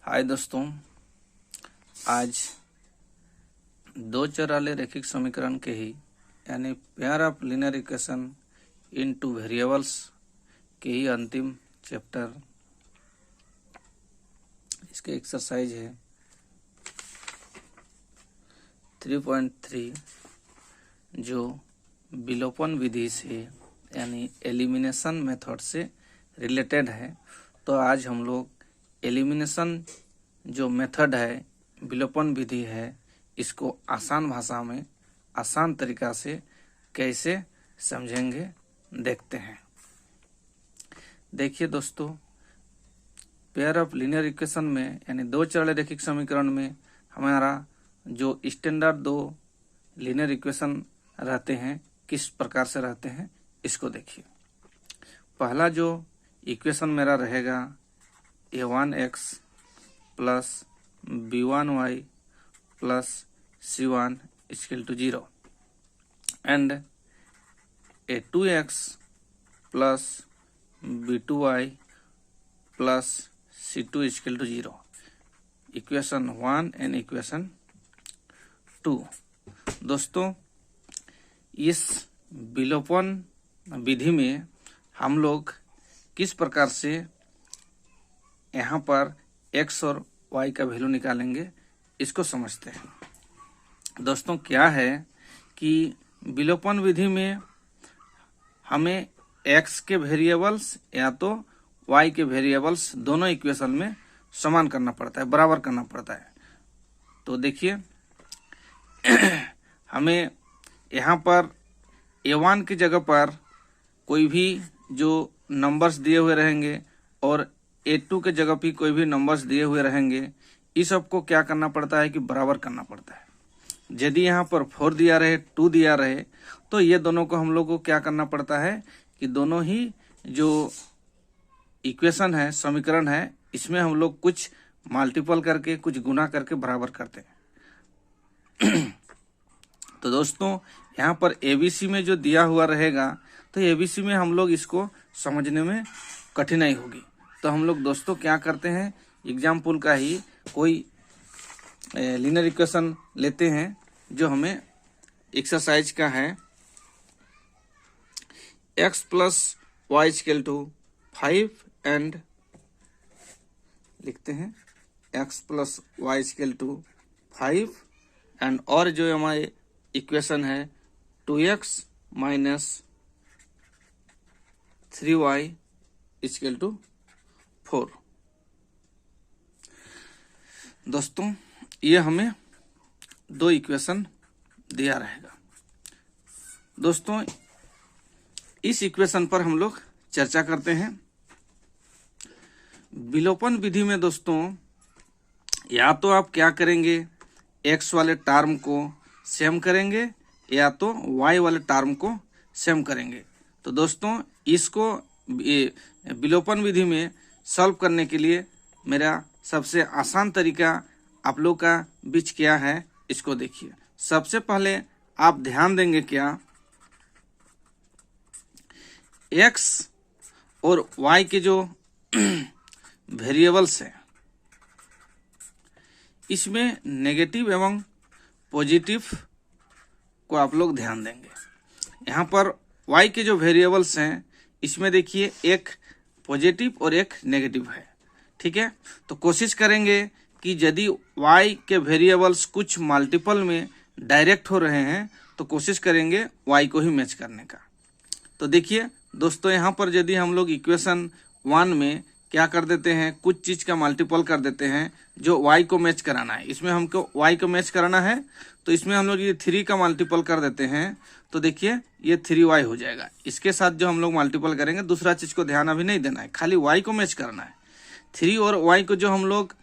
हाय दोस्तों, आज दो चर वाले रैखिक समीकरण के ही यानी pair of linear equation in two variables के ही अंतिम चैप्टर इसके एक्सरसाइज है 3.3 जो विलोपन विधि से यानी एलिमिनेशन मेथड से रिलेटेड है। तो आज हम लोग एलिमिनेशन जो मेथड है, विलोपन विधि है, इसको आसान भाषा में आसान तरीका से कैसे समझेंगे देखते हैं। देखिए दोस्तों, पेयर ऑफ लीनियर इक्वेशन में यानी दो चर रैखिक समीकरण में हमारा जो स्टैंडर्ड दो लीनियर इक्वेशन रहते हैं किस प्रकार से रहते हैं इसको देखिए। पहला जो इक्वेशन मेरा रहेगा a1x plus b1y plus c1 equal to 0 and a2x plus b2y plus c2 equal to 0, equation 1 एंड इक्वेशन 2। दोस्तों, इस विलोपन विधि में हम लोग किस प्रकार से यहाँ पर x और y का वैल्यू निकालेंगे इसको समझते हैं। दोस्तों, क्या है कि विलोपन विधि में हमें x के वेरिएबल्स या तो y के वेरिएबल्स दोनों इक्वेशन में समान करना पड़ता है, बराबर करना पड़ता है। तो देखिए हमें यहाँ पर a1 की जगह पर कोई भी जो नंबर्स दिए हुए रहेंगे और a2 के जगह पे कोई भी नंबर्स दिए हुए रहेंगे, इस सब को क्या करना पड़ता है कि बराबर करना पड़ता है। यदि यहाँ पर 4 दिया रहे, 2 दिया रहे, तो ये दोनों को हम लोग को क्या करना पड़ता है कि दोनों ही जो इक्वेशन है, समीकरण है, इसमें हम लोग कुछ मल्टीपल करके कुछ गुना करके बराबर करते हैं। तो दोस्तों, यहाँ पर एबीसी में जो दिया हुआ रहेगा तो एबीसी में हम लोग इसको समझने में कठिनाई होगी। तो हम लोग दोस्तों क्या करते हैं, एग्जाम्पल का ही कोई लीनियर इक्वेशन लेते हैं जो हमें एक्सरसाइज का है x plus Y equal to 5 and लिखते हैं x plus Y equal to 5 and और जो हमारे इक्वेशन है 2x minus 3y equal to 4। दोस्तों, ये हमें दो इक्वेशन दिया रहेगा। दोस्तों, इस इक्वेशन पर हम लोग चर्चा करते हैं। विलोपन विधि में दोस्तों या तो आप क्या करेंगे, x वाले टर्म को सेम करेंगे या तो y वाले टर्म को सेम करेंगे। तो दोस्तों, इसको विलोपन विधि में सॉल्व करने के लिए मेरा सबसे आसान तरीका आप लोग का बीच क्या है इसको देखिए। सबसे पहले आप ध्यान देंगे क्या, x और y के जो वेरिएबल्स हैं इसमें नेगेटिव एवं पॉजिटिव को आप लोग ध्यान देंगे। यहाँ पर y के जो वेरिएबल्स हैं इसमें देखिए एक पॉजिटिव और एक नेगेटिव है, ठीक है। तो कोशिश करेंगे कि यदि y के वेरिएबल्स कुछ मल्टीपल में डायरेक्ट हो रहे हैं तो कोशिश करेंगे y को ही मैच करने का। तो देखिए दोस्तों, यहाँ पर यदि हम लोग इक्वेशन 1 में क्या कर देते हैं, कुछ चीज का मल्टीपल कर देते हैं जो y को मैच कराना है, इसमें हमको y को मैच कराना है तो इसमें हम लोग ये 3 का मल्टीपल कर देते हैं। तो देखिए ये 3y हो जाएगा। इसके साथ जो हम लोग मल्टीपल करेंगे, दूसरा चीज को ध्यान अभी नहीं देना है, खाली y को मैच करना है। 3 और y को जो हम लोग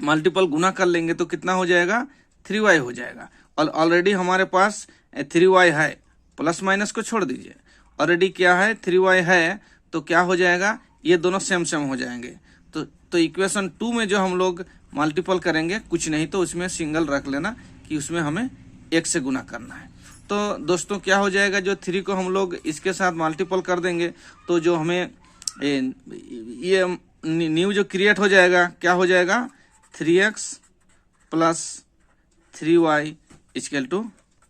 मल्टीपल गुना कर लेंगे तो कितना हो जाएगा, 3y हो जाएगा। और ऑलरेडी हमारे पास 3y है, प्लस माइनस को छोड़ दीजिए, ऑलरेडी क्या है 3y है, तो क्या हो जाएगा, ये दोनों सेम सेम हो जाएंगे। तो इक्वेशन 2 में जो हम लोग मल्टीपल करेंगे, कुछ नहीं तो उसमें सिंगल रख लेना कि उसमें हमें 1 से गुना करना है। तो दोस्तों क्या हो जाएगा, जो 3 को हम लोग इसके साथ मल्टीपल कर देंगे तो जो हमें ये न्यू जो क्रिएट हो जाएगा क्या हो जाएगा 3x plus 3y equal to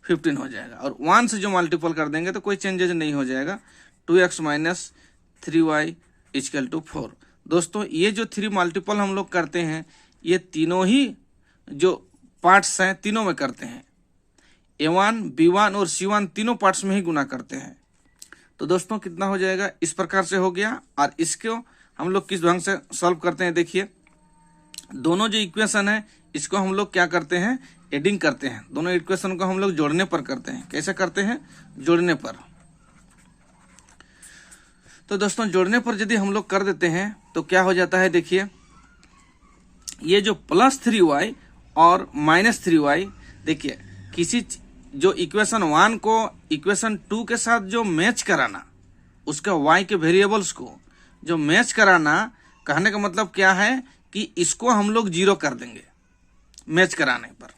15 हो जाएगा। और 1 से जो मल्टीपल कर देंगे तो कोई चेंजेस नहीं हो जाएगा। 2x minus 3y equal to 4। दोस्तों ये जो 3 मल्टीपल हम लोग करते हैं ये तीनों ही जो पार्ट्स हैं तीनों में करते हैं। A1, B1 और C1 तीनों पार्ट्स में ही गुना करते हैं। तो दोस्तों कितना हो जाएगा, इस प्रकार से हो गया। और इसको हम लोग किस ढंग से सॉल्व करते हैं, देखिए दोनों जो इक्वेशन है इसको हम लोग क्या करते हैं, एडिंग करते हैं। दोनों इक्वेशन को हम लोग जोड़ने पर करते हैं। कैसे करते हैं, जोड़ने पर। तो दोस्तों जोड़ने पर यदि हम लोग कर देते हैं तो क्या हो जाता है, देखिए ये जो प्लस 3y और माइनस 3y, देखिए किसी जो इक्वेशन 1 को इक्वेशन 2 के साथ जो मैच कराना, उसका y के वेरिएबल्स को जो मैच कराना, कहने का मतलब क्या है कि इसको हम लोग 0 कर देंगे मैच कराने पर।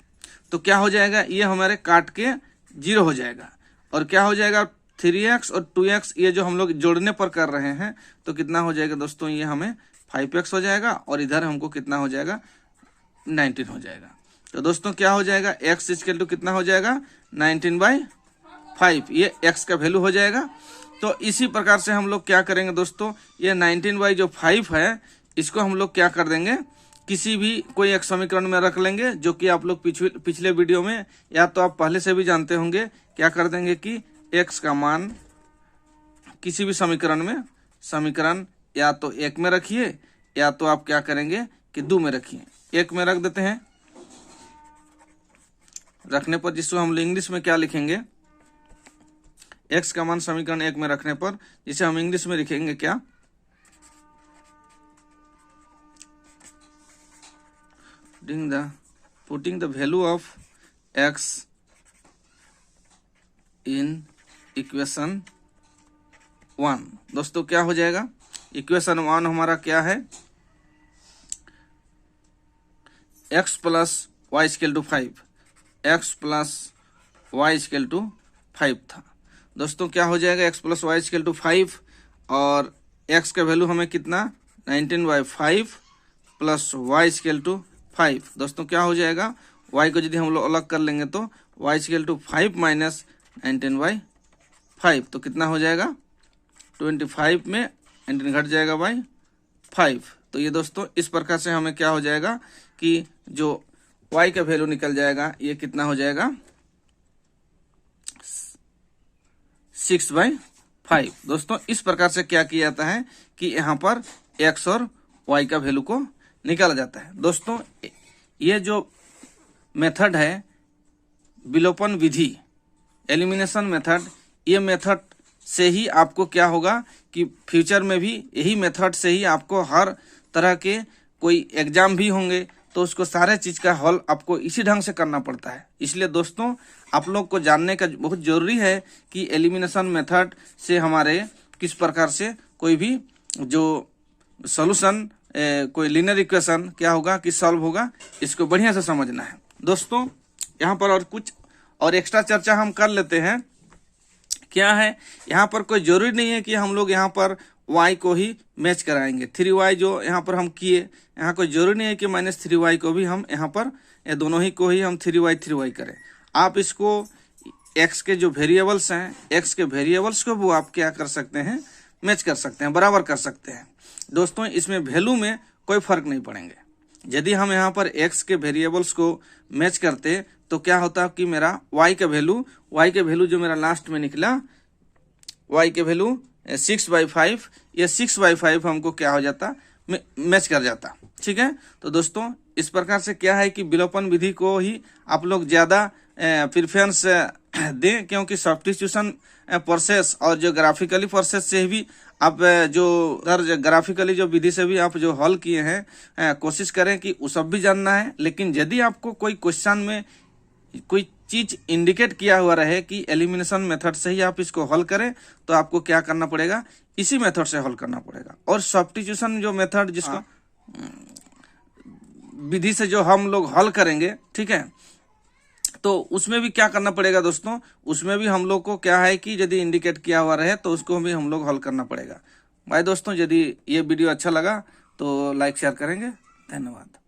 तो क्या हो जाएगा, ये हमारे काट के 0 हो जाएगा। और क्या हो जाएगा 3x और 2x, ये जो हम लोग जोड़ने पर कर रहे हैं तो कितना हो जाएगा दोस्तों, ये हमें 5x हो जाएगा। और इधर हमको कितना हो जाएगा 19 हो जाएगा। तो दोस्तों क्या हो जाएगा, x इक्वल टू कितना हो जाएगा 19/5, ये x का वैल्यू हो जाएगा। तो इसी प्रकार से हम लोग क्या करेंगे दोस्तों, ये 19 जो 5 है इसको हम लोग क्या कर देंगे, किसी भी कोई एक समीकरण में रख लेंगे, जो कि आप लोग पिछले वीडियो में या तो आप पहले से भी जानते होंगे। क्या कर देंगे कि x का मान किसी भी समीकरण में, समीकरण या तो 1 में रखिए या तो आप क्या करेंगे कि 2 में रखिए। 1 में रख देते हैं, रखने पर जिसको हम इंग्लिश में क्या लिखेंगे, x का मान समीकरण 1 में रखने पर जिसे हम इंग्लिश में लिखेंगे क्या, putting the value of x in equation 1। दोस्तों क्या हो जाएगा, इक्वेशन 1 हमारा क्या है, x plus Y equal to 5, x plus Y equal to 5 था। दोस्तों क्या हो जाएगा, x plus Y equal to 5 और x का वैल्यू हमें कितना 19/5 प्लस वाई इक्वल टू 5। दोस्तों क्या हो जाएगा, y को यदि हम लोग अलग कर लेंगे तो y इक्वल टू 5 माइनस 19/5, तो कितना हो जाएगा 25 में 19 घट जाएगा बाई 5। तो ये दोस्तों इस प्रकार से हमें क्या हो जाएगा कि जो y का वैल्यू निकल जाएगा, ये कितना हो जाएगा 6/5। दोस्तों इस प्रकार से क्या किया जाता है कि यहाँ पर x और y का वैल्यू को निकाला जाता है। दोस्तों ये जो मेथड है विलोपन विधि, एलिमिनेशन मेथड, ये मेथड से ही आपको क्या होगा कि फ्यूचर में भी यही मेथड से ही आपको हर तरह के कोई एग्जाम भी होंगे तो उसको सारे चीज का हल आपको इसी ढंग से करना पड़ता है। इसलिए दोस्तों आप लोग को जानने का बहुत जरूरी है कि एलिमिनेशन मेथड से हमारे किस प्रकार से कोई भी जो सॉल्यूशन कोई लीनियर इक्वेशन क्या होगा कि सॉल्व होगा, इसको बढ़िया से समझना है। दोस्तों यहाँ पर और कुछ और एक्स्ट्रा चर्चा हम कर लेते हैं। क्या है, यहाँ पर कोई जरूरी नहीं है कि हम लोग यहाँ पर y को ही मैच कराएंगे। 3y जो यहाँ पर हम किए, यहाँ कोई जरूरी नहीं है कि -3y को भी हम यहाँ पर दोनों ही को ही हम 3y करें। आप इसको x के जो वेरिएबल्स हैं, x के वेरिएबल्स को वो आप क्या कर सकते हैं, मैच कर सकते हैं, बराबर कर सकते हैं। दोस्तों इसमें वैल्यू में कोई फर्क नहीं पड़ेंगे। यदि हम यहाँ पर x के वेरिएबल्स को मैच करते तो क्या होता कि मेरा y का वैल्यू जो मेरा लास्ट में निकला, y के वैल्यू 6/5, ये 6/5 हमको क्या हो जाता, मैच कर जाता। ठीक है, तो दोस्तों इस प्रकार से क्या है कि विलोपन विधि को ही आप लोग ज्यादा प्रेफरेंस दें, क्योंकि सब्स्टिट्यूशन प्रोसेस और जो ग्राफिकली प्रोसेस से भी आप जो ग्राफिकली जो विधि से भी आप जो हल किए हैं, कोशिश करें कि वो सब भी जानना है। लेकिन यदि आपको कोई क्वेश्चन में कोई चीज इंडिकेट किया हुआ रहे कि एलिमिनेशन मेथड से ही आप इसको हल करें, तो आपको क्या करना पड़ेगा, इसी मेथड से हल करना पड़ेगा। और सब्स्टिट्यूशन जो मेथड जिसको विधि से जो हम लोग हल करेंगे, ठीक है, तो उसमें भी क्या करना पड़ेगा दोस्तों, उसमें भी हम लोग को क्या है कि यदि इंडिकेट किया हुआ रहे तो उसको भी हम लोग हल करना पड़ेगा। भाई दोस्तों यदि ये वीडियो अच्छा लगा तो तो लाइक शेयर करेंगे। धन्यवाद।